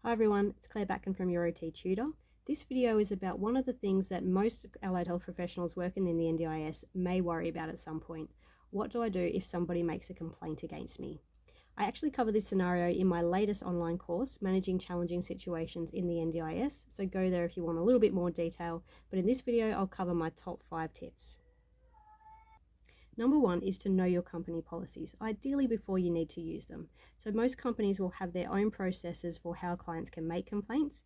Hi everyone, it's Claire Backen from your OT Tutor. This video is about one of the things that most allied health professionals working in the NDIS may worry about at some point. What do I do if somebody makes a complaint against me? I actually cover this scenario in my latest online course, Managing Challenging Situations in the NDIS, so go there if you want a little bit more detail, but in this video I'll cover my top 5 tips. Number 1 is to know your company policies, ideally before you need to use them. So most companies will have their own processes for how clients can make complaints,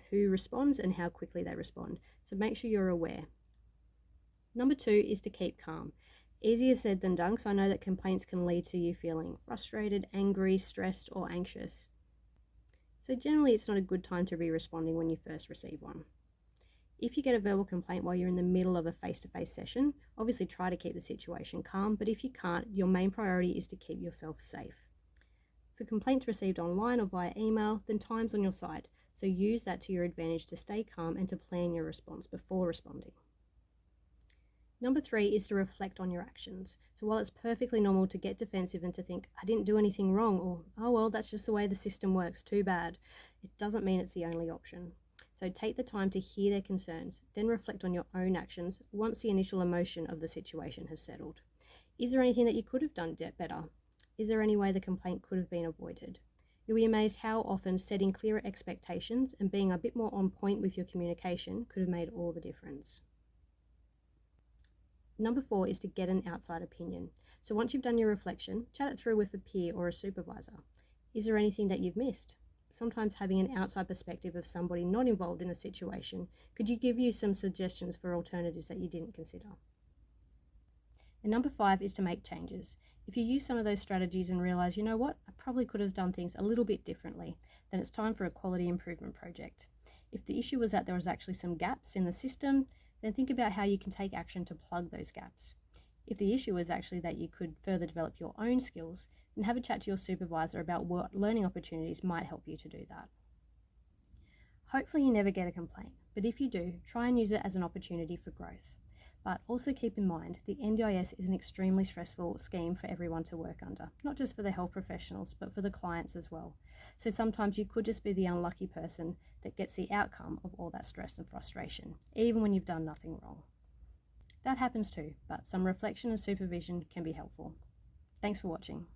who responds and how quickly they respond. So make sure you're aware. Number 2 is to keep calm. Easier said than done, so I know that complaints can lead to you feeling frustrated, angry, stressed, or anxious. So generally it's not a good time to be responding when you first receive one. If you get a verbal complaint while you're in the middle of a face-to-face session, obviously try to keep the situation calm, but if you can't, your main priority is to keep yourself safe. For complaints received online or via email, then time's on your side, so use that to your advantage to stay calm and to plan your response before responding. Number 3 is to reflect on your actions. So while it's perfectly normal to get defensive and to think, I didn't do anything wrong, or, oh well, that's just the way the system works, too bad, it doesn't mean it's the only option. So take the time to hear their concerns, then reflect on your own actions once the initial emotion of the situation has settled. Is there anything that you could have done better? Is there any way the complaint could have been avoided? You'll be amazed how often setting clearer expectations and being a bit more on point with your communication could have made all the difference. Number 4 is to get an outside opinion. So once you've done your reflection, chat it through with a peer or a supervisor. Is there anything that you've missed? Sometimes having an outside perspective of somebody not involved in the situation could give you some suggestions for alternatives that you didn't consider. And number 5 is to make changes. If you use some of those strategies and realize, you know what, I probably could have done things a little bit differently, then it's time for a quality improvement project. If the issue was that there was actually some gaps in the system, then think about how you can take action to plug those gaps. If the issue is actually that you could further develop your own skills, then have a chat to your supervisor about what learning opportunities might help you to do that. Hopefully you never get a complaint, but if you do, try and use it as an opportunity for growth. But also keep in mind, the NDIS is an extremely stressful scheme for everyone to work under, not just for the health professionals, but for the clients as well. So sometimes you could just be the unlucky person that gets the outcome of all that stress and frustration, even when you've done nothing wrong. That happens too, but some reflection and supervision can be helpful. Thanks for watching.